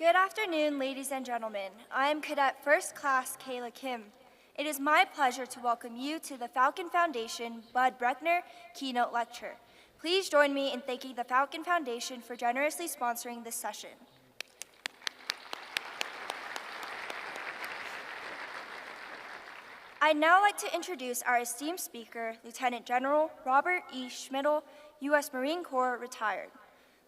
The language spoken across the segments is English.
Good afternoon, ladies and gentlemen. I am Cadet First Class Kayla Kim. It is my pleasure to welcome you to the Falcon Foundation Bud Breckner Keynote Lecture. Please join me in thanking the Falcon Foundation for generously sponsoring this session. I'd now like to introduce our esteemed speaker, Lieutenant General Robert E. Schmidle, U.S. Marine Corps, retired.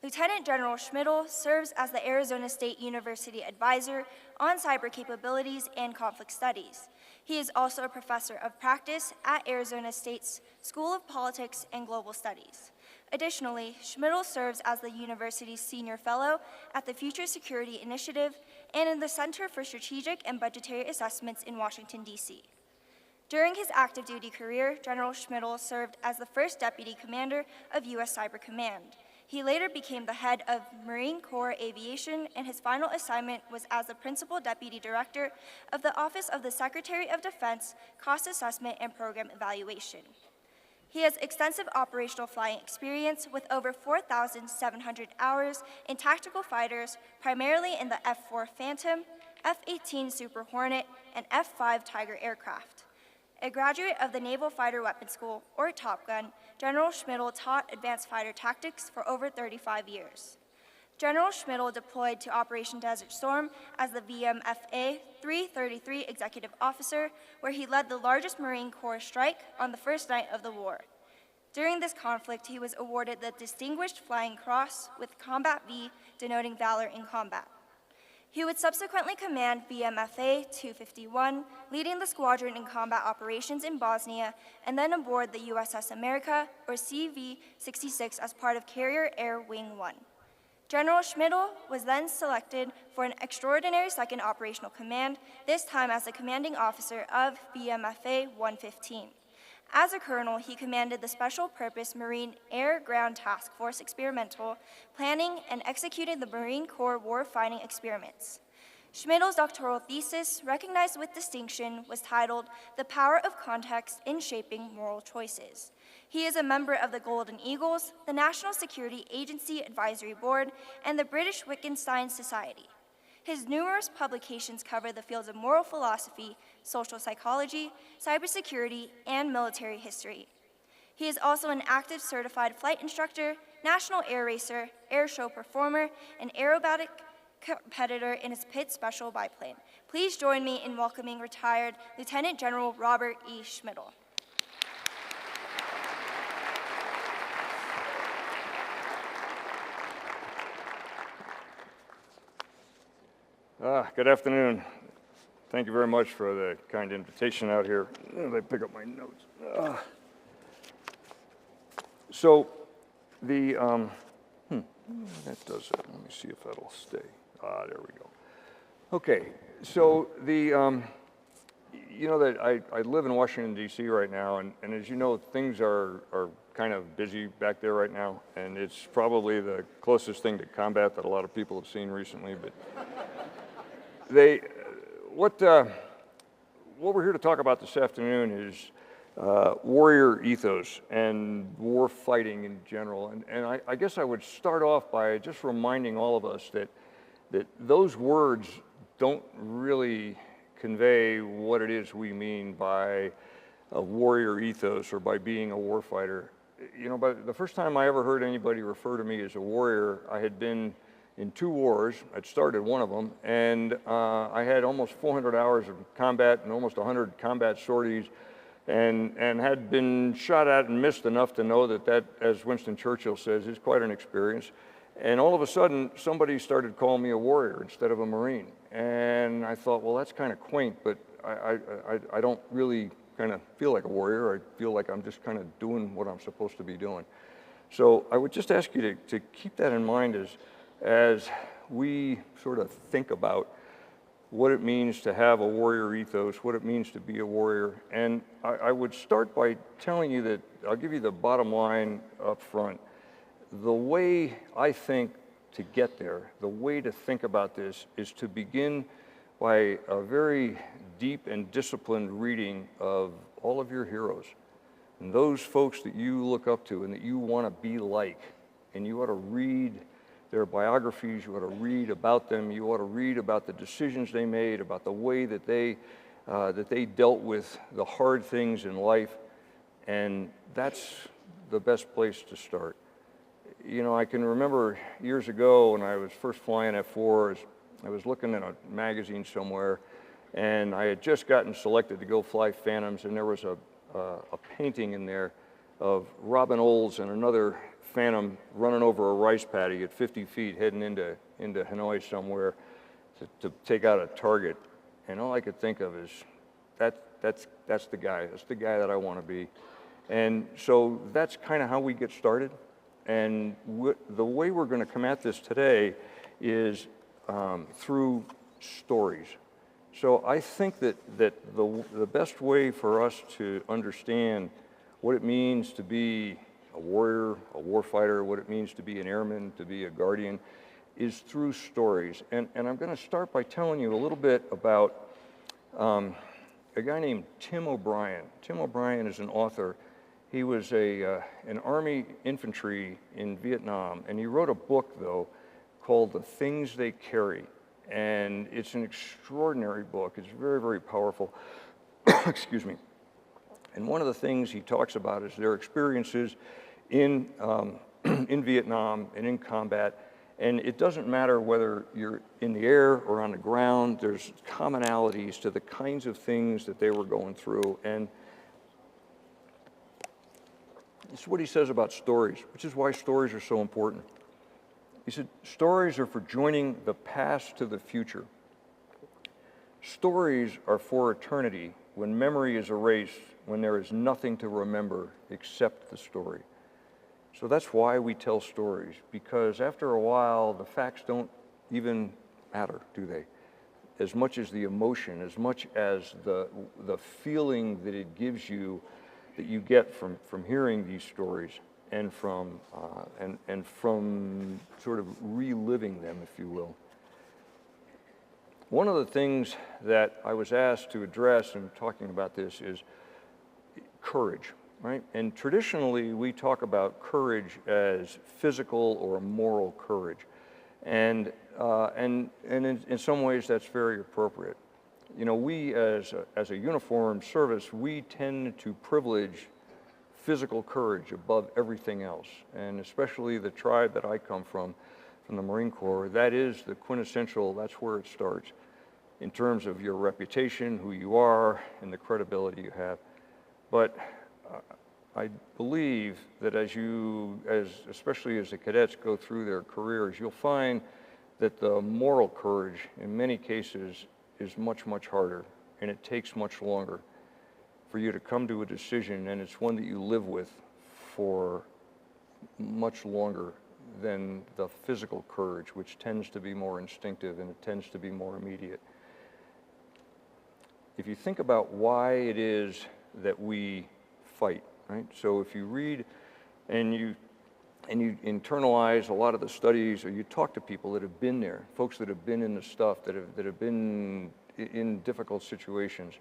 Lieutenant General Schmidle serves as the Arizona State University Advisor on Cyber Capabilities and Conflict Studies. He is also a professor of practice at Arizona State's School of Politics and Global Studies. Additionally, Schmidle serves as the university's Senior Fellow at the Future Security Initiative and in the Center for Strategic and Budgetary Assessments in Washington, D.C. During his active duty career, General Schmidle served as the first Deputy Commander of U.S. Cyber Command. He later became the head of Marine Corps Aviation, and his final assignment was as the Principal Deputy Director of the Office of the Secretary of Defense Cost Assessment and Program Evaluation. He has extensive operational flying experience with over 4,700 hours in tactical fighters, primarily in the F-4 Phantom, F-18 Super Hornet, and F-5 Tiger aircraft. A graduate of the Naval Fighter Weapons School, or TOPGUN, General Schmidle taught advanced fighter tactics for over 35 years. General Schmidle deployed to Operation Desert Storm as the VMFA 333 Executive Officer, where he led the largest Marine Corps strike on the first night of the war. During this conflict, he was awarded the Distinguished Flying Cross with Combat V, denoting valor in combat. He would subsequently command VMFA 251, leading the squadron in combat operations in Bosnia, and then aboard the USS America, or CV-66, as part of Carrier Air Wing 1. General Schmidle was then selected for an extraordinary second operational command, this time as the commanding officer of VMFA 115. As a colonel, he commanded the Special Purpose Marine Air Ground Task Force Experimental, planning and executing the Marine Corps warfighting experiments. Schmidle's doctoral thesis, recognized with distinction, was titled "The Power of Context in Shaping Moral Choices." He is a member of the Golden Eagles, the National Security Agency Advisory Board, and the British Wittgenstein Society. His numerous publications cover the fields of moral philosophy, social psychology, cybersecurity, and military history. He is also an active certified flight instructor, national air racer, air show performer, and aerobatic competitor in his Pitt Special biplane. Please join me in welcoming retired Lieutenant General Robert E. Schmidle. Good afternoon. Thank you very much for the kind invitation out here. Let me pick up my notes. So the, that does it. Let me see if that'll stay. There we go. Okay, so the, you know that I live in Washington, D.C. right now, and as you know, things are kind of busy back there right now, and it's probably the closest thing to combat that a lot of people have seen recently, but what we're here to talk about this afternoon is warrior ethos and war fighting in general. And I guess I would start off by just reminding all of us that those words don't really convey what it is we mean by a warrior ethos or by being a war fighter. You know, but the first time I ever heard anybody refer to me as a warrior, I had been in 2 wars. I'd started one of them, and I had almost 400 hours of combat and almost 100 combat sorties, and had been shot at and missed enough to know that, as Winston Churchill says, is quite an experience. And all of a sudden, somebody started calling me a warrior instead of a Marine. And I thought, well, that's kind of quaint, but I don't really kind of feel like a warrior. I feel like I'm just kind of doing what I'm supposed to be doing. So I would just ask you to keep that in mind as we sort of think about what it means to have a warrior ethos, what it means to be a warrior. And I would start by telling you that, I'll give you the bottom line up front. The way I think to get there, the way to think about this is to begin by a very deep and disciplined reading of all of your heroes and those folks that you look up to and that you want to be like. And you ought to read their biographies, you ought to read about them, you ought to read about the decisions they made, about the way that they dealt with the hard things in life, and that's the best place to start. You know, I can remember years ago when I was first flying F-4s, I was looking at a magazine somewhere, and I had just gotten selected to go fly Phantoms, and there was a painting in there of Robin Olds and another Phantom running over a rice paddy at 50 feet heading into Hanoi somewhere to take out a target. And all I could think of is, that's the guy. That's the guy that I want to be. And so that's kind of how we get started. And the way we're going to come at this today is through stories. So I think that the best way for us to understand what it means to be a warrior, a warfighter, what it means to be an airman, to be a guardian, is through stories. And I'm going to start by telling you a little bit about a guy named Tim O'Brien. Tim O'Brien is an author. He was an Army infantry in Vietnam, and he wrote a book, though, called The Things They Carry. And it's an extraordinary book. It's very, very powerful. Excuse me. And one of the things he talks about is their experiences in Vietnam and in combat. And it doesn't matter whether you're in the air or on the ground, there's commonalities to the kinds of things that they were going through. And it's what he says about stories, which is why stories are so important. He said, stories are for joining the past to the future. Stories are for eternity, when memory is erased, when there is nothing to remember except the story. So that's why we tell stories, because after a while, the facts don't even matter, do they? As much as the emotion, as much as the feeling that it gives you, that you get from hearing these stories. And from sort of reliving them, if you will. One of the things that I was asked to address in talking about this is courage, right? And traditionally, we talk about courage as physical or moral courage. And in some ways, that's very appropriate. You know, we as a uniformed service, we tend to privilege physical courage above everything else, and especially the tribe that I come from the Marine Corps, that is the quintessential, that's where it starts, in terms of your reputation, who you are, and the credibility you have. But I believe that especially as the cadets go through their careers, you'll find that the moral courage, in many cases, is much, much harder, and it takes much longer for you to come to a decision, and it's one that you live with for much longer than the physical courage, which tends to be more instinctive and it tends to be more immediate. If you think about why it is that we fight, right? So if you read and you internalize a lot of the studies, or you talk to people that have been there, folks that have been in the stuff, that have been in difficult situations,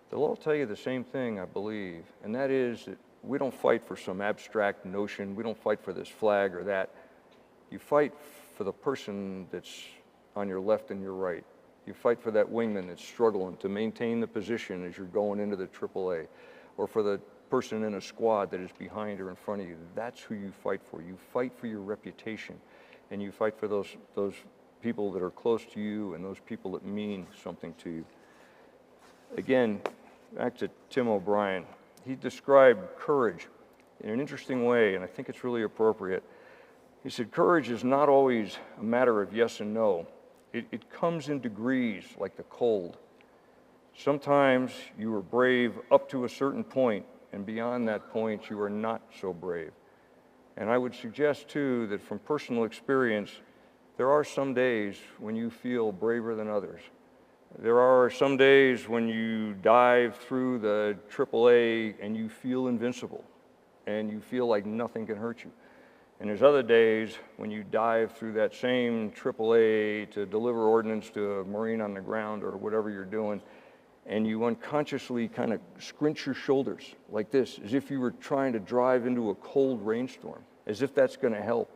they'll all tell you the same thing, I believe, and that is that we don't fight for some abstract notion. We don't fight for this flag or that. You fight for the person that's on your left and your right. You fight for that wingman that's struggling to maintain the position as you're going into the AAA, or for the person in a squad that is behind or in front of you. That's who you fight for. You fight for your reputation, and you fight for those people that are close to you and those people that mean something to you. Again, back to Tim O'Brien. He described courage in an interesting way, and I think it's really appropriate. He said, courage is not always a matter of yes and no. It comes in degrees, like the cold. Sometimes you are brave up to a certain point, and beyond that point, you are not so brave. And I would suggest, too, that from personal experience, there are some days when you feel braver than others. There are some days when you dive through the AAA and you feel invincible, and you feel like nothing can hurt you. And there's other days when you dive through that same AAA to deliver ordnance to a Marine on the ground or whatever you're doing, and you unconsciously kind of scrunch your shoulders like this, as if you were trying to drive into a cold rainstorm, as if that's going to help.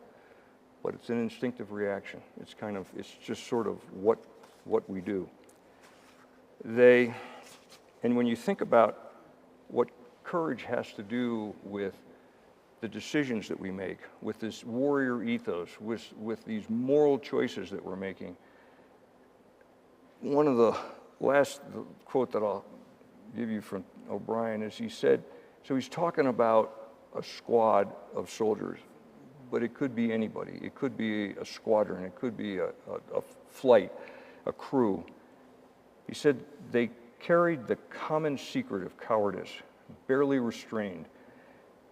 but it's an instinctive reaction. It's just sort of what we do. And when you think about what courage has to do with the decisions that we make, with this warrior ethos, with these moral choices that we're making, one of the last quote that I'll give you from O'Brien is he said, so he's talking about a squad of soldiers, but it could be anybody. It could be a squadron, it could be a flight, a crew. He said they carried the common secret of cowardice, barely restrained,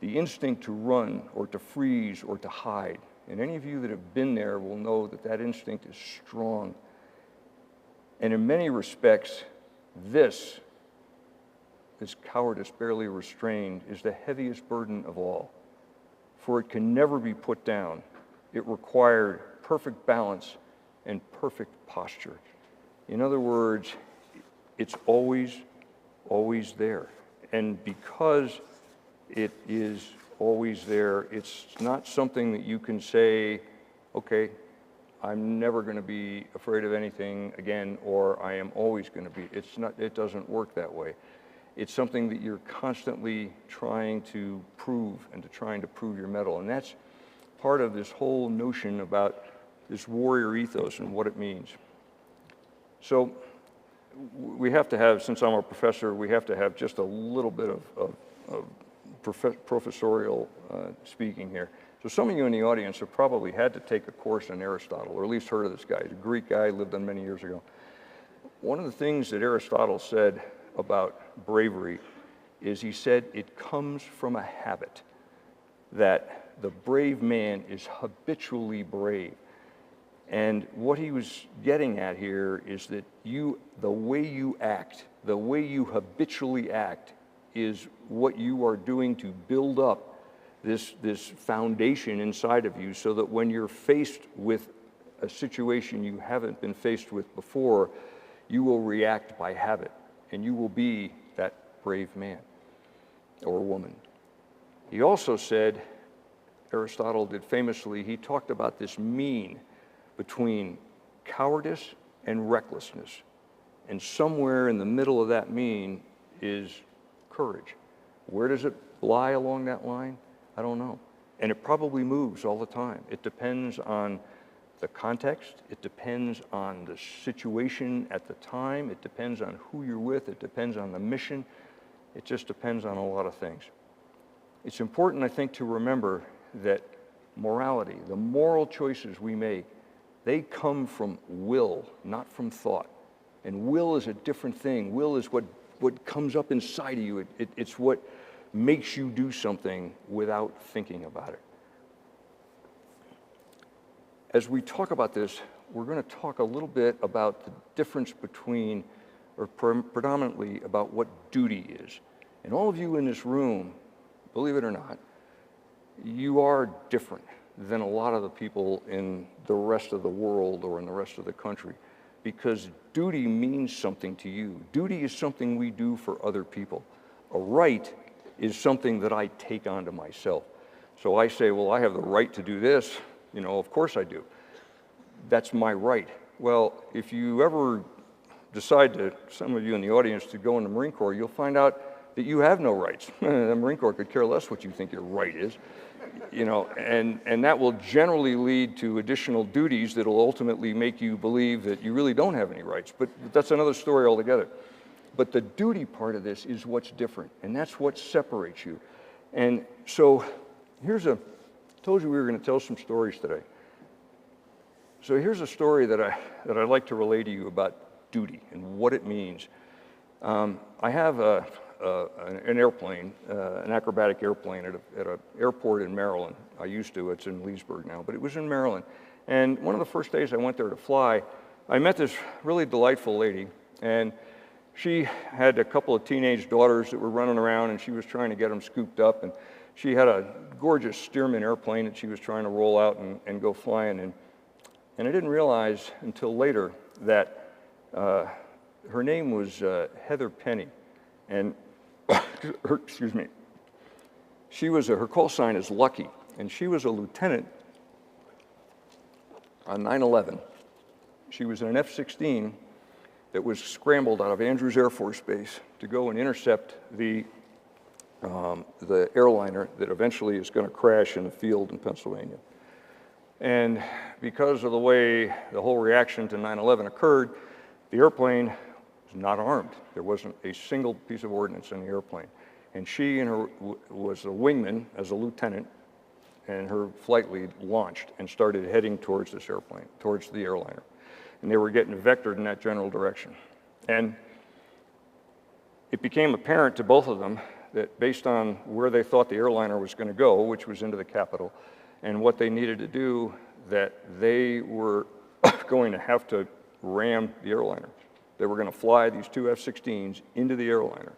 the instinct to run or to freeze or to hide. And any of you that have been there will know that that instinct is strong. And in many respects, this cowardice barely restrained is the heaviest burden of all, for it can never be put down. It required perfect balance and perfect posture. In other words, it's always there. And because it is always there, it's not something that you can say, okay, I'm never going to be afraid of anything again, or I am always going to be. It doesn't work that way. It's something that you're constantly trying to prove and trying to prove your mettle. And that's part of this whole notion about this warrior ethos and what it means. So we have to have, since I'm a professor, we have to have just a little bit of professorial speaking here. So some of you in the audience have probably had to take a course on Aristotle, or at least heard of this guy. He's a Greek guy, lived on many years ago. One of the things that Aristotle said about bravery is he said it comes from a habit, that the brave man is habitually brave. And what he was getting at here is that the way you act, the way you habitually act, is what you are doing to build up this foundation inside of you, so that when you're faced with a situation you haven't been faced with before, you will react by habit, and you will be that brave man or woman. He also said, Aristotle did famously, he talked about this mean between cowardice and recklessness. And somewhere in the middle of that mean is courage. Where does it lie along that line? I don't know. And it probably moves all the time. It depends on the context. It depends on the situation at the time. It depends on who you're with. It depends on the mission. It just depends on a lot of things. It's important, I think, to remember that morality, the moral choices we make, they come from will, not from thought. And will is a different thing. Will is what comes up inside of you. It's what makes you do something without thinking about it. As we talk about this, we're going to talk a little bit about the difference between, or predominantly about what duty is. And all of you in this room, believe it or not, you are different than a lot of the people in the rest of the world or in the rest of the country, because duty means something to you. Duty is something we do for other people. A right is something that I take onto myself. So I say, well, I have the right to do this. You know, of course I do. That's my right. Well, if you ever decide to, some of you in the audience, to go in the Marine Corps, you'll find out that you have no rights. The Marine Corps could care less what you think your right is. You know, and that will generally lead to additional duties that will ultimately make you believe that you really don't have any rights. But that's another story altogether. But the duty part of this is what's different, and that's what separates you. And so I told you we were going to tell some stories today. So here's a story that I'd like to relay to you about duty and what it means. I have an airplane, an acrobatic airplane at an airport in Maryland. I used to, it's in Leesburg now, but it was in Maryland. And one of the first days I went there to fly, I met this really delightful lady, and she had a couple of teenage daughters that were running around, and she was trying to get them scooped up, and she had a gorgeous Stearman airplane that she was trying to roll out and go flying in. And I didn't realize until later that her name was Heather Penny, and excuse me, she was her call sign is Lucky, and she was a lieutenant on 9/11. She was in an F-16 that was scrambled out of Andrews Air Force Base to go and intercept the airliner that eventually is going to crash in a field in Pennsylvania. And because of the way the whole reaction to 9/11 occurred, the airplane was not armed. There wasn't a single piece of ordnance in the airplane. And she and her was a wingman as a lieutenant, and her flight lead launched and started heading towards this airplane, towards the airliner. And they were getting vectored in that general direction. And it became apparent to both of them that based on where they thought the airliner was going to go, which was into the Capitol, and what they needed to do, that they were going to have to ram the airliner. They were going to fly these two F-16s into the airliner,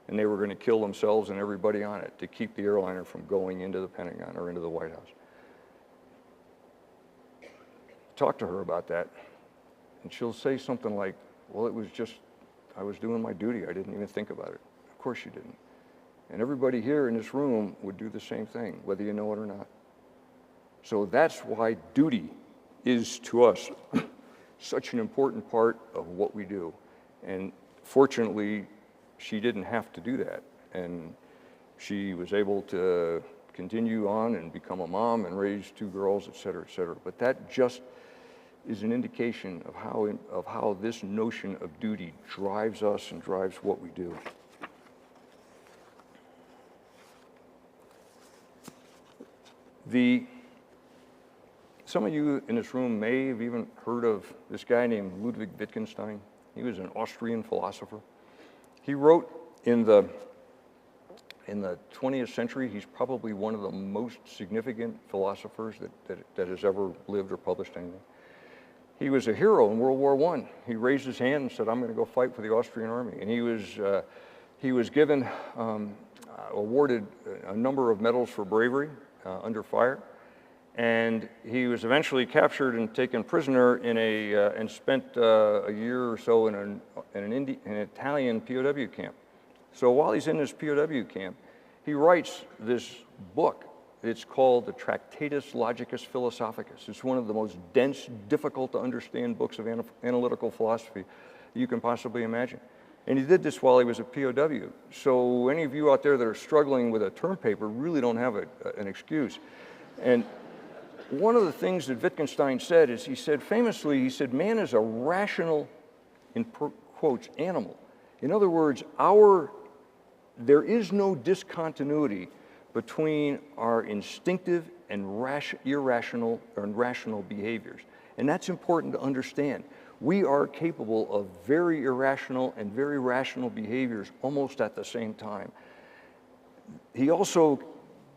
and they were going to kill themselves and everybody on it to keep the airliner from going into the Pentagon or into the White House. Talk to her about that, and she'll say something like, well, it was just, I was doing my duty. I didn't even think about it. Of course you didn't. And everybody here in this room would do the same thing, whether you know it or not. So that's why duty is to us such an important part of what we do. And fortunately, she didn't have to do that. And she was able to continue on and become a mom and raise two girls, et cetera, et cetera. But that just is an indication of how this notion of duty drives us and drives what we do. Some of you in this room may have even heard of this guy named Ludwig Wittgenstein. He was an Austrian philosopher. He wrote in the 20th century, he's probably one of the most significant philosophers that has ever lived or published anything. He was a hero in World War I. He raised his hand and said, I'm going to go fight for the Austrian army. And he was given, awarded a number of medals for bravery under fire. And he was eventually captured and taken prisoner and spent a year or so in an Italian POW camp. So while he's in this POW camp, he writes this book. It's called the Tractatus Logicus Philosophicus. It's one of the most dense, difficult to understand books of analytical philosophy you can possibly imagine. And he did this while he was a POW. So any of you out there that are struggling with a term paper really don't have an excuse. And one of the things that Wittgenstein said is, he said famously, man is a rational, in quotes, animal. In other words, there is no discontinuity between our instinctive and irrational or rational behaviors. And that's important to understand. We are capable of very irrational and very rational behaviors almost at the same time. He also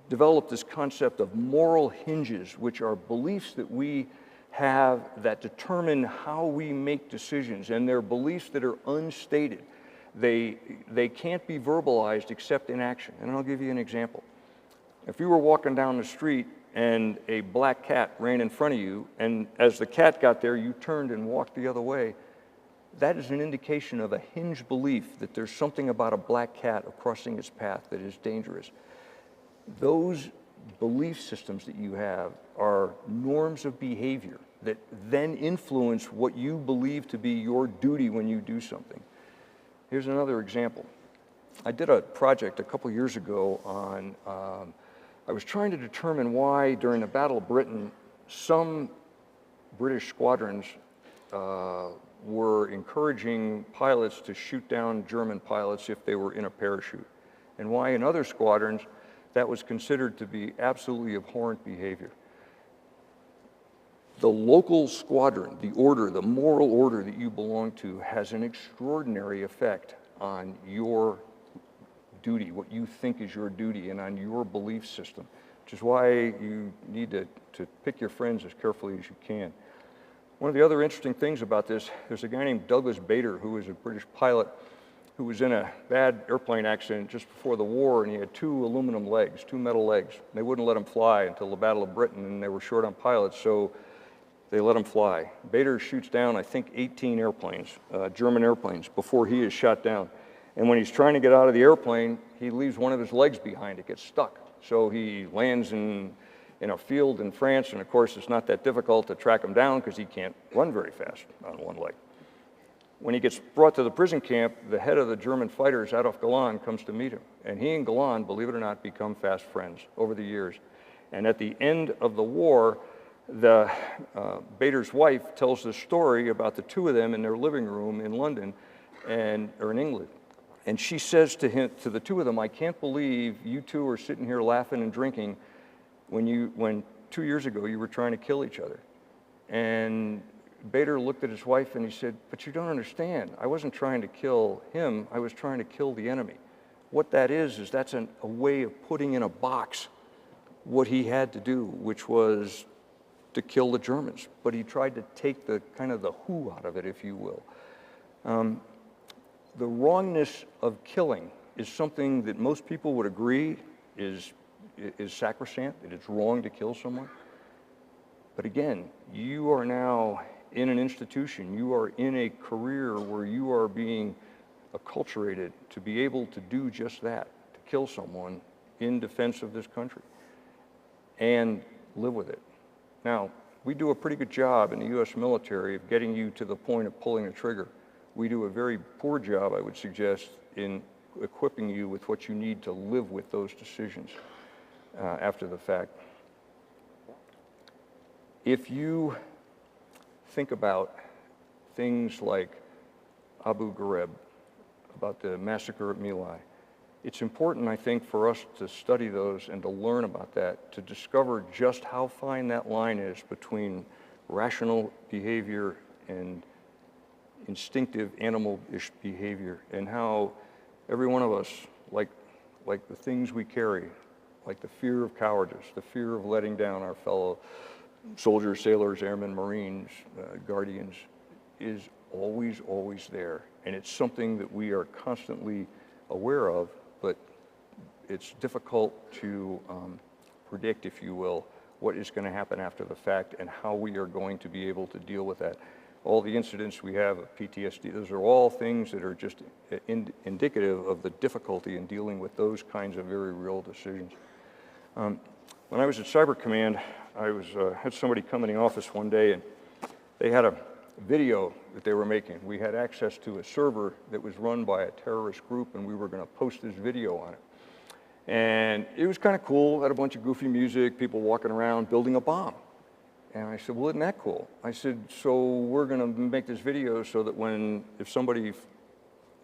developed this concept of moral hinges, which are beliefs that we have that determine how we make decisions, and they're beliefs that are unstated. They can't be verbalized except in action. And I'll give you an example. If you were walking down the street and a black cat ran in front of you, and as the cat got there, you turned and walked the other way, that is an indication of a hinged belief that there's something about a black cat crossing its path that is dangerous. Those belief systems that you have are norms of behavior that then influence what you believe to be your duty when you do something. Here's another example. I did a project a couple years ago on, I was trying to determine why during the Battle of Britain, some British squadrons were encouraging pilots to shoot down German pilots if they were in a parachute, and why in other squadrons that was considered to be absolutely abhorrent behavior. The local squadron, the order, the moral order that you belong to has an extraordinary effect on your duty, what you think is your duty, and on your belief system, which is why you need to pick your friends as carefully as you can. One of the other interesting things about this, there's a guy named Douglas Bader, who was a British pilot, who was in a bad airplane accident just before the war, and he had two aluminum legs, two metal legs. They wouldn't let him fly until the Battle of Britain, and they were short on pilots, so they let him fly. Bader shoots down, I think, 18 airplanes, German airplanes, before he is shot down. And when he's trying to get out of the airplane, he leaves one of his legs behind. It gets stuck. So he lands in in a field in France, and of course it's not that difficult to track him down because he can't run very fast on one leg. When he gets brought to the prison camp, the head of the German fighters, Adolf Galland, comes to meet him. And he and Galland, believe it or not, become fast friends over the years. And at the end of the war, Bader's wife tells the story about the two of them in their living room in London, or in England. And she says to the two of them, I can't believe you two are sitting here laughing and drinking when 2 years ago you were trying to kill each other. And Bader looked at his wife and he said, but you don't understand. I wasn't trying to kill him. I was trying to kill the enemy. What that is that's a way of putting in a box what he had to do, which was to kill the Germans. But he tried to take the kind of the who out of it, if you will. The wrongness of killing is something that most people would agree is sacrosanct, that it's wrong to kill someone. But again, you are now in an institution, you are in a career where you are being acculturated to be able to do just that, to kill someone in defense of this country and live with it. Now, we do a pretty good job in the U.S. military of getting you to the point of pulling the trigger. We do a very poor job, I would suggest, in equipping you with what you need to live with those decisions after the fact. If you think about things like Abu Ghraib, about the massacre at My Lai, it's important, I think, for us to study those and to learn about that, to discover just how fine that line is between rational behavior and instinctive animal-ish behavior, and how every one of us, like the things we carry, like the fear of cowardice, the fear of letting down our fellow soldiers, sailors, airmen, Marines, guardians, is always, always there. And it's something that we are constantly aware of, but it's difficult to predict, if you will, what is going to happen after the fact and how we are going to be able to deal with that. All the incidents we have of PTSD, those are all things that are just indicative of the difficulty in dealing with those kinds of very real decisions. When I was at Cyber Command, I had somebody come in the office one day and they had a video that they were making. We had access to a server that was run by a terrorist group, and we were going to post this video on it. And it was kind of cool, had a bunch of goofy music, people walking around building a bomb. And I said, well, isn't that cool? I said, so we're going to make this video so that if somebody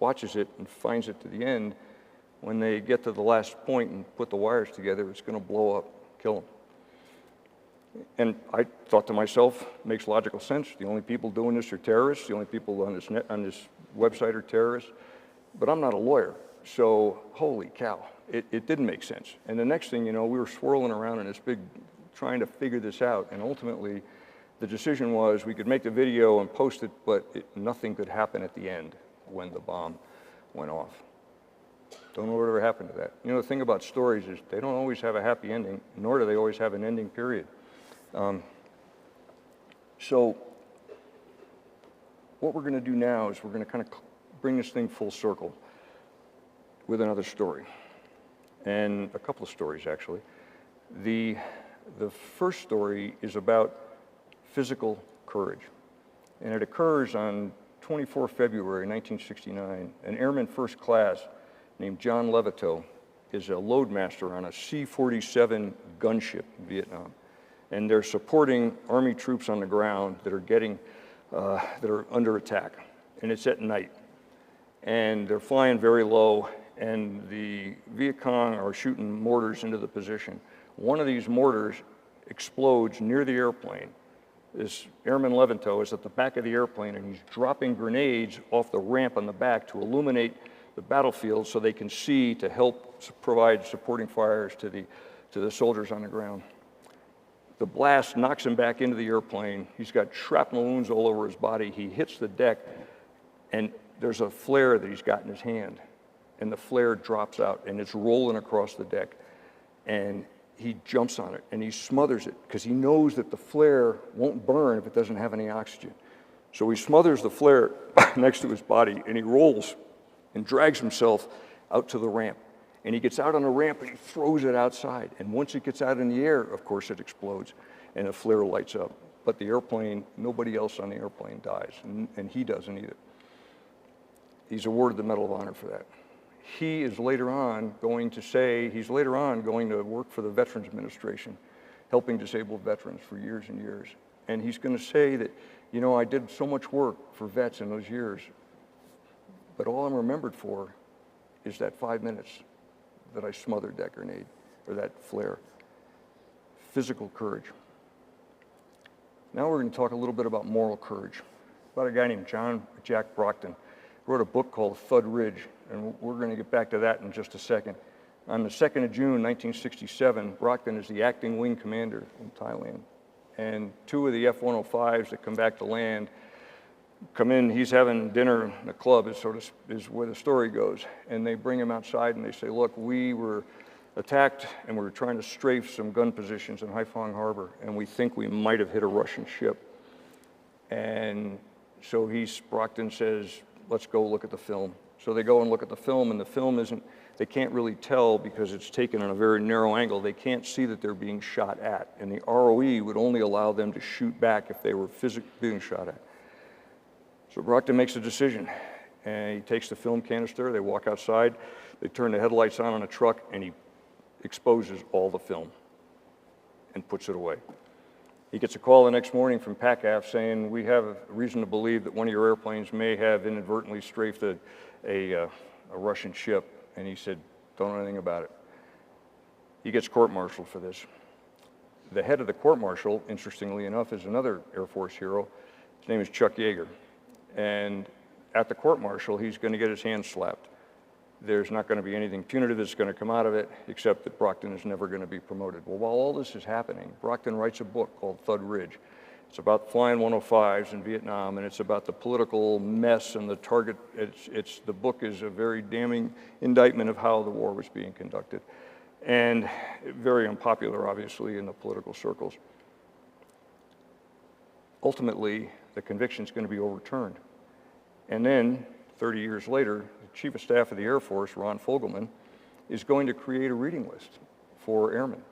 watches it and finds it to the end, when they get to the last point and put the wires together, it's going to blow up, kill them. And I thought to myself, makes logical sense. The only people doing this are terrorists. The only people on this website are terrorists. But I'm not a lawyer, so holy cow, it didn't make sense. And the next thing you know, we were swirling around in this big, trying to figure this out. And ultimately, the decision was we could make the video and post it, but nothing could happen at the end when the bomb went off. Don't know whatever happened to that. You know, the thing about stories is they don't always have a happy ending, nor do they always have an ending period. So what we're going to do now is we're going to kind of bring this thing full circle with another story, and a couple of stories, actually. The first story is about physical courage, and it occurs on 24 February 1969. An airman first class named John Levittow is a loadmaster on a C-47 gunship in Vietnam. And they're supporting Army troops on the ground that are under attack. And it's at night. And they're flying very low, and the Viet Cong are shooting mortars into the position. One of these mortars explodes near the airplane. This Airman Levittow is at the back of the airplane, and he's dropping grenades off the ramp on the back to illuminate the battlefield so they can see to help provide supporting fires to the soldiers on the ground. The blast knocks him back into the airplane. He's got shrapnel wounds all over his body. He hits the deck, and there's a flare that he's got in his hand. And the flare drops out, and it's rolling across the deck. And he jumps on it, and he smothers it, because he knows that the flare won't burn if it doesn't have any oxygen. So he smothers the flare next to his body, and he rolls and drags himself out to the ramp. And he gets out on a ramp and he throws it outside. And once it gets out in the air, of course it explodes and a flare lights up. But the airplane, nobody else on the airplane dies, and he doesn't either. He's awarded the Medal of Honor for that. He is later on going to say, he's later on going to work for the Veterans Administration, helping disabled veterans for years and years. And he's going to say that, you know, I did so much work for vets in those years, but all I'm remembered for is that 5 minutes that I smothered that grenade, or that flare. Physical courage. Now we're going to talk a little bit about moral courage, about a guy named Jack Brockton. Wrote a book called Thud Ridge, and we're going to get back to that in just a second. On the 2nd of June, 1967, Brockton is the acting wing commander in Thailand. And 2 of the F-105s that come back to land come in, he's having dinner in the club, is where the story goes. And they bring him outside and they say, look, we were attacked and we were trying to strafe some gun positions in Haiphong Harbor, and we think we might have hit a Russian ship. And so Brockton says, let's go look at the film. So they go and look at the film, and the film they can't really tell because it's taken on a very narrow angle. They can't see that they're being shot at, and the ROE would only allow them to shoot back if they were physically being shot at. So Brockton makes a decision, and he takes the film canister, they walk outside, they turn the headlights on a truck, and he exposes all the film and puts it away. He gets a call the next morning from PACAF saying, we have a reason to believe that one of your airplanes may have inadvertently strafed a Russian ship. And he said, don't know anything about it. He gets court-martialed for this. The head of the court-martial, interestingly enough, is another Air Force hero. His name is Chuck Yeager. And at the court-martial, he's going to get his hand slapped. There's not going to be anything punitive that's going to come out of it, except that Brockton is never going to be promoted. Well, while all this is happening, Brockton writes a book called Thud Ridge. It's about flying 105s in Vietnam, and it's about the political mess and the target. The book is a very damning indictment of how the war was being conducted, and very unpopular, obviously, in the political circles. Ultimately, the conviction is going to be overturned. And then, 30 years later, the Chief of Staff of the Air Force, Ron Fogelman, is going to create a reading list for airmen.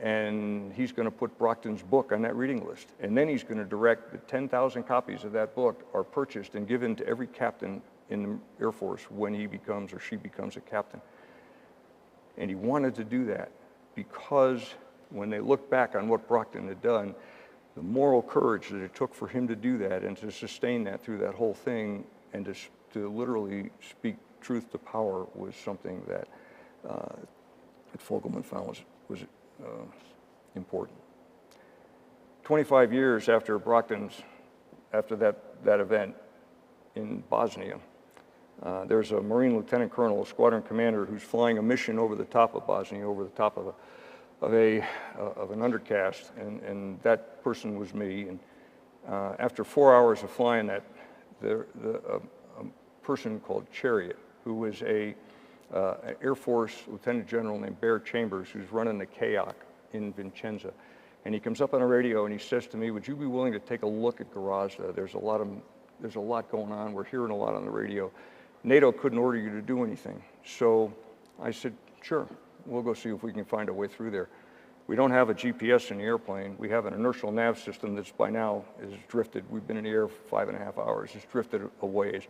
And he's going to put Brockton's book on that reading list. And then he's going to direct that 10,000 copies of that book are purchased and given to every captain in the Air Force when he becomes or she becomes a captain. And he wanted to do that because when they look back on what Brockton had done, the moral courage that it took for him to do that and to sustain that through that whole thing and to literally speak truth to power was something that Fogelman found was important. 25 years after that event in Bosnia, there's a Marine lieutenant colonel, a squadron commander, who's flying a mission over the top of Bosnia, over the top of an undercast, and that person was me. And after 4 hours of flying that, a person called Chariot, who was an Air Force Lieutenant General named Bear Chambers, who's running the KAOC in Vincenza. And he comes up on the radio and he says to me, would you be willing to take a look at Gorazda? There's a lot going on. We're hearing a lot on the radio. NATO couldn't order you to do anything. So I said, sure, we'll go see if we can find a way through there. We don't have a GPS in the airplane. We have an inertial nav system that's by now is drifted. We've been in the air for 5.5 hours. It's drifted a ways.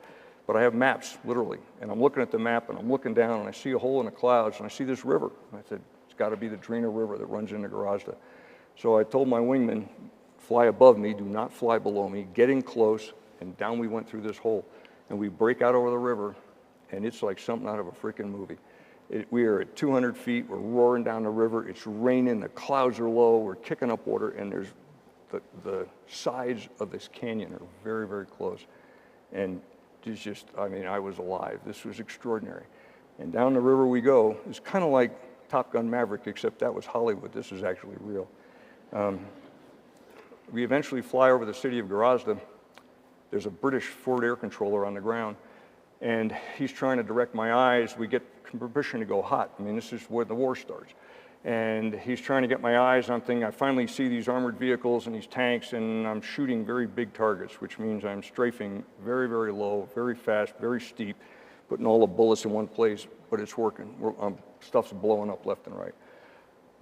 But I have maps, literally, and I'm looking at the map and I'm looking down and I see a hole in the clouds and I see this river. And I said, it's got to be the Drina River that runs into Gorazda. So I told my wingman, fly above me, do not fly below me, get in close, and down we went through this hole. And we break out over the river, and it's like something out of a freaking movie. We are at 200 feet, we're roaring down the river, it's raining, the clouds are low, we're kicking up water, and there's the sides of this canyon are very, very close. And it's just, I mean, I was alive. This was extraordinary. And down the river we go. It's kind of like Top Gun Maverick, except that was Hollywood. This is actually real. We eventually fly over the city of Gorazda. There's a British forward air controller on the ground, and he's trying to direct my eyes. We get permission to go hot. I mean, this is where the war starts. And he's trying to get my eyes on things. I finally see these armored vehicles and these tanks, and I'm shooting very big targets, which means I'm strafing very, very low, very fast, very steep, putting all the bullets in one place. but it's working. Stuff's blowing up left and right.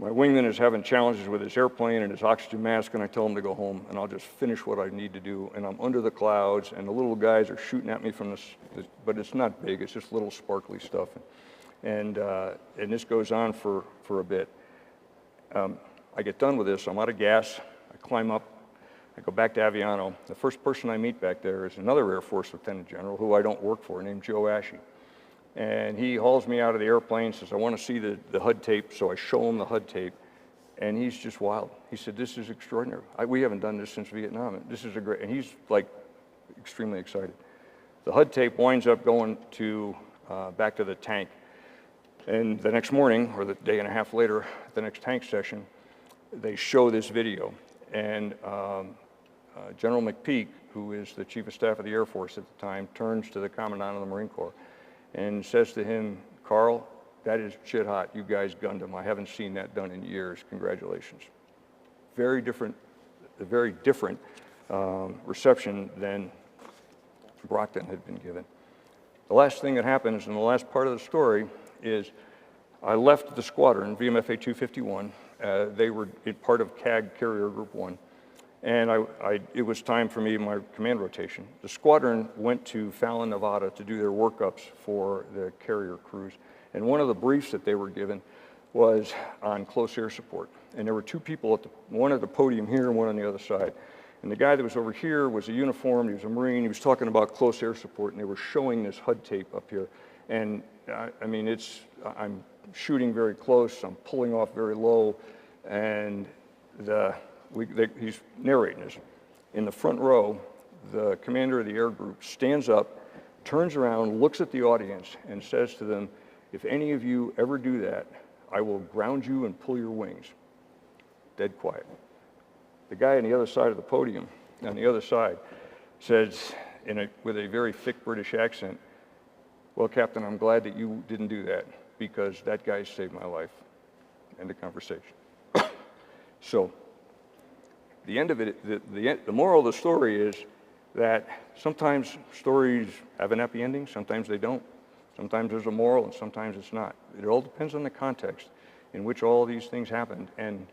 My wingman is having challenges with his airplane and his oxygen mask, and I tell him to go home, and I'll just finish what I need to do. And I'm under the clouds, and the little guys are shooting at me from this, but it's not big, it's just little sparkly stuff. And this goes on for a bit. I get done with this, I'm out of gas, I climb up, I go back to Aviano. The first person I meet back there is another Air Force Lieutenant General who I don't work for, named Joe Ashey. And he hauls me out of the airplane, says, I want to see the HUD tape, so I show him the HUD tape, and he's just wild. He said, this is extraordinary. We haven't done this since Vietnam. This is and he's like extremely excited. The HUD tape winds up going to, back to the tank. And the next morning, or the day and a half later, the next tank session, they show this video. And General McPeak, who is the Chief of Staff of the Air Force at the time, turns to the Commandant of the Marine Corps and says to him, Carl, that is shit hot. You guys gunned him. I haven't seen that done in years. Congratulations. A very different reception than Brockton had been given. The last thing that happens in the last part of the story is I left the squadron, VMFA 251. They were part of CAG Carrier Group 1. And it was time for me, my command rotation. The squadron went to Fallon, Nevada to do their workups for the carrier crews. And one of the briefs that they were given was on close air support. And there were two people, one at the podium here and one on the other side. And the guy that was over here was a uniformed, he was a Marine, he was talking about close air support, and they were showing this HUD tape up here. And I mean, I'm shooting very close, I'm pulling off very low, and he's narrating this. In the front row, the commander of the air group stands up, turns around, looks at the audience, and says to them, if any of you ever do that, I will ground you and pull your wings. Dead quiet. The guy on the other side of the podium, on the other side, says, with a very thick British accent, well, Captain, I'm glad that you didn't do that, because that guy saved my life. End of conversation. So, the end of it, the moral of the story is that sometimes stories have an happy ending, sometimes they don't. Sometimes there's a moral and sometimes it's not. It all depends on the context in which all these things happened. And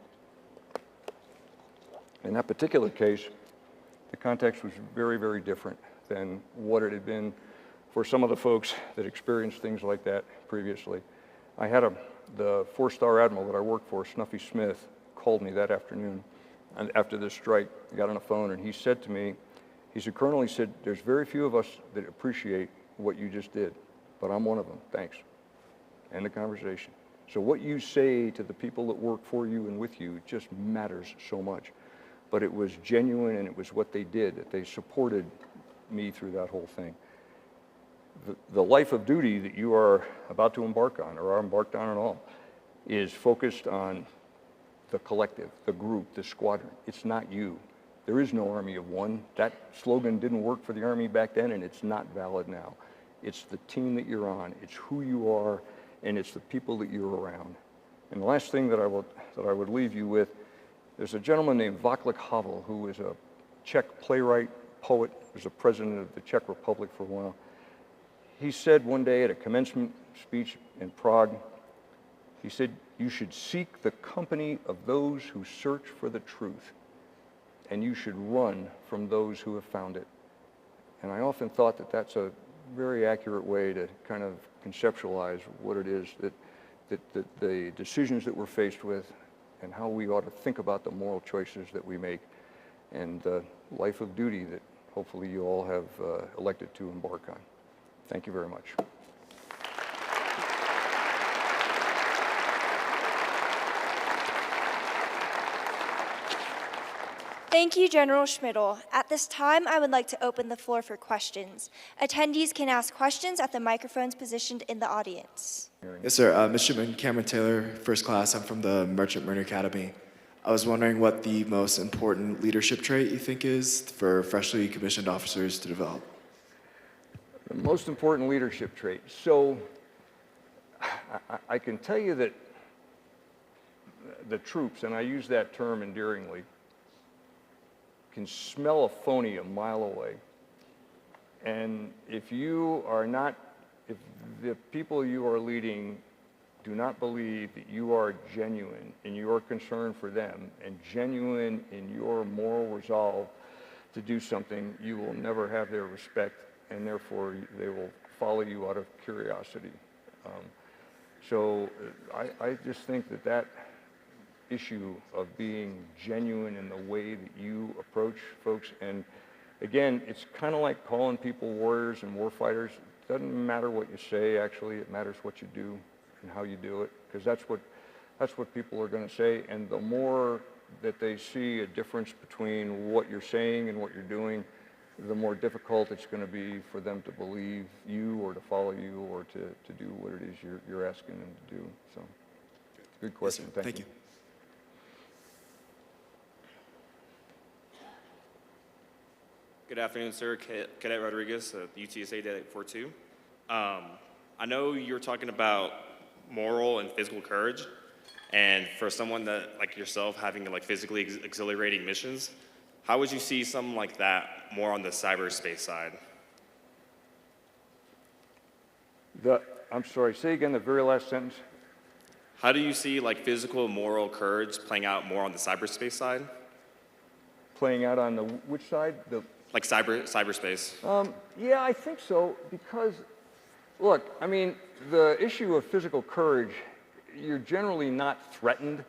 in that particular case, the context was very, very different than what it had been for some of the folks that experienced things like that previously. I had the 4-star admiral that I worked for, Snuffy Smith, called me that afternoon. And after this strike, I got on the phone and he said to me, he said, Colonel, he said, there's very few of us that appreciate what you just did, but I'm one of them, thanks. End of conversation. So what you say to the people that work for you and with you just matters so much. But it was genuine and it was what they did, that they supported me through that whole thing. The life of duty that you are about to embark on, or are embarked on at all, is focused on the collective, the group, the squadron. It's not you. There is no army of one. That slogan didn't work for the Army back then, and it's not valid now. It's the team that you're on, it's who you are, and it's the people that you're around. And the last thing that I would leave you with, there's a gentleman named Václav Havel, who was a Czech playwright, poet, was a president of the Czech Republic for a while. He said one day at a commencement speech in Prague, he said, you should seek the company of those who search for the truth, and you should run from those who have found it. And I often thought that that's a very accurate way to kind of conceptualize what it is that the decisions that we're faced with and how we ought to think about the moral choices that we make and the life of duty that hopefully you all have elected to embark on. Thank you very much. Thank you, General Schmidle. At this time, I would like to open the floor for questions. Attendees can ask questions at the microphones positioned in the audience. Yes, sir. Midshipman Cameron Taylor, first class. I'm from the Merchant Marine Academy. I was wondering what the most important leadership trait you think is for freshly commissioned officers to develop. The most important leadership trait. So I can tell you that the troops, and I use that term endearingly, can smell a phony a mile away. And if you are not if the people you are leading do not believe that you are genuine in your concern for them and genuine in your moral resolve to do something, you will never have their respect, and therefore they will follow you out of curiosity. So I just think that that issue of being genuine in the way that you approach folks, and again, it's kind of like calling people warriors and war fighters. It doesn't matter what you say, actually, it matters what you do and how you do it, because that's what people are going to say, and the more that they see a difference between what you're saying and what you're doing, the more difficult it's going to be for them to believe you or to follow you or to do what it is you're asking them to do. So, good question. Yes, Thank you. Good afternoon, sir. Cadet Rodriguez, UTSA Data 842. I know you're talking about moral and physical courage, and for someone that, like yourself, having like physically exhilarating missions, how would you see something like that more on the cyberspace side? I'm sorry, say again the very last sentence. How do you see like physical and moral courage playing out more on the cyberspace side? Playing out on the which side? Like cyberspace. Yeah, I think so, because, look, I mean, the issue of physical courage, you're generally not threatened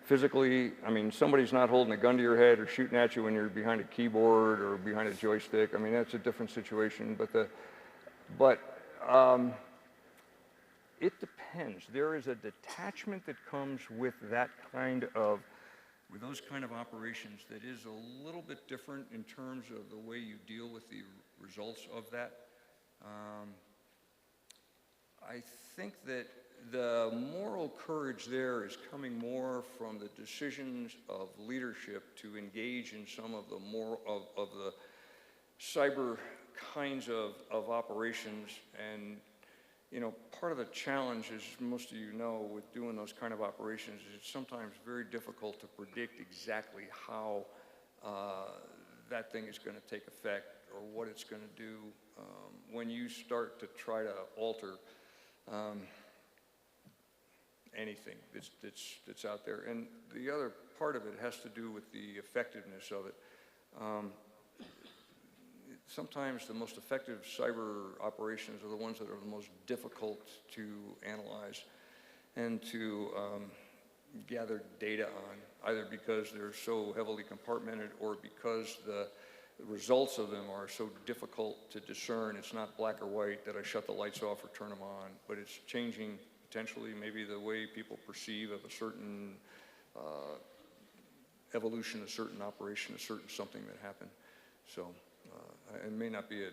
physically. I mean, somebody's not holding a gun to your head or shooting at you when you're behind a keyboard or behind a joystick. I mean, that's a different situation, but it depends. There is a detachment that comes with with those kind of operations that is a little bit different in terms of the way you deal with the results of that. I think that the moral courage there is coming more from the decisions of leadership to engage in some of the of the cyber kinds of operations. And you know, part of the challenge, as most of you know, with doing those kind of operations is it's sometimes very difficult to predict exactly how that thing is going to take effect or what it's going to do when you start to try to alter anything that's out there. And the other part of it has to do with the effectiveness of it. Sometimes the most effective cyber operations are the ones that are the most difficult to analyze and to gather data on, either because they're so heavily compartmented or because the results of them are so difficult to discern. It's not black or white that I shut the lights off or turn them on, but it's changing potentially maybe the way people perceive of a certain evolution, a certain operation, a certain something that happened. So. It may not be a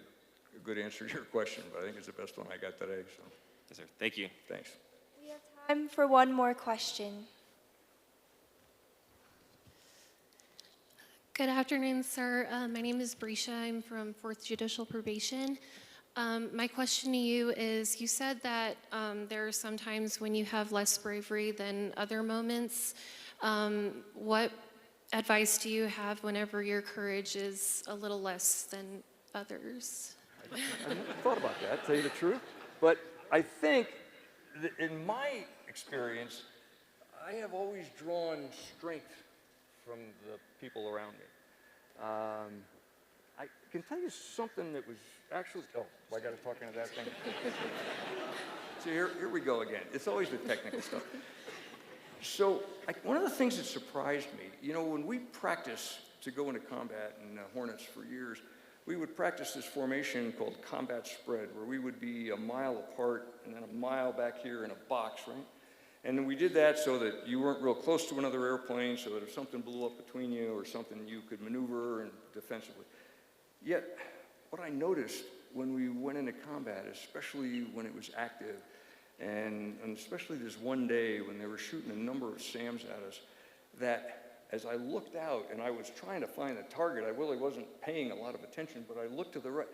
good answer to your question, but I think it's the best one I got today. So. Yes, sir. Thank you. Thanks. We have time for one more question. Good afternoon, sir. My name is Brescia. I'm from 4th Judicial Probation. My question to you is, you said that there are some times when you have less bravery than other moments. What advice do you have whenever your courage is a little less than others? I never thought about that, to tell you the truth. But I think that in my experience, I have always drawn strength from the people around me. I can tell you something that was actually, I got to talk into that thing. So here we go again. It's always the technical stuff. So one of the things that surprised me, you know, when we practice to go into combat in Hornets for years, we would practice this formation called combat spread, where we would be a mile apart and then a mile back here in a box, right? And then we did that so that you weren't real close to another airplane, so that if something blew up between you or something, you could maneuver and defensively. Yet, what I noticed when we went into combat, especially when it was active, and especially this one day when they were shooting a number of SAMs at us, that as I looked out and I was trying to find a target, I really wasn't paying a lot of attention, but I looked to the right,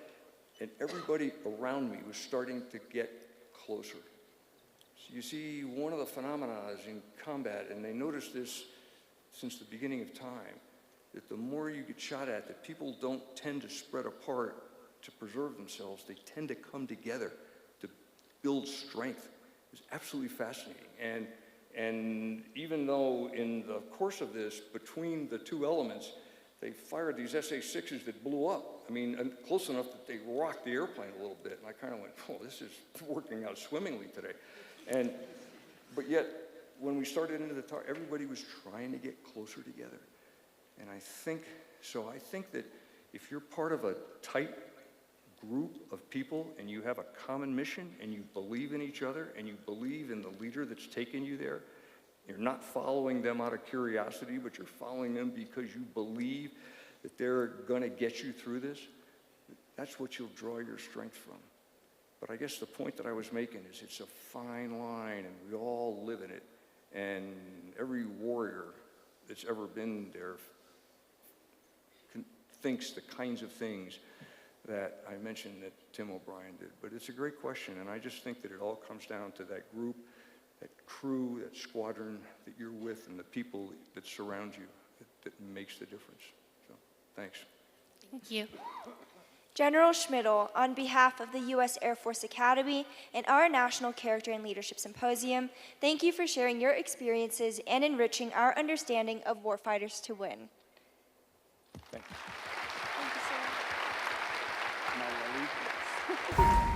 and everybody around me was starting to get closer. So you see, one of the phenomena is in combat, and they noticed this since the beginning of time, that the more you get shot at, that people don't tend to spread apart to preserve themselves. They tend to come together to build strength. It's absolutely fascinating. And even though in the course of this, between the two elements, they fired these SA-6s that blew up. I mean, and close enough that they rocked the airplane a little bit. And I kind of went, oh, this is working out swimmingly today. But yet, when we started into the everybody was trying to get closer together. And I think that if you're part of a tight group of people and you have a common mission and you believe in each other and you believe in the leader that's taken you there, you're not following them out of curiosity, but you're following them because you believe that they're going to get you through this, that's what you'll draw your strength from. But I guess the point that I was making is it's a fine line and we all live in it. And every warrior that's ever been there thinks the kinds of things that I mentioned that Tim O'Brien did. But it's a great question, and I just think that it all comes down to that group, that crew, that squadron that you're with, and the people that surround you that makes the difference. So, thanks. Thank you. General Schmidle, on behalf of the U.S. Air Force Academy and our National Character and Leadership Symposium, thank you for sharing your experiences and enriching our understanding of Warfighters to Win. Thanks. Thank you, sir. Now,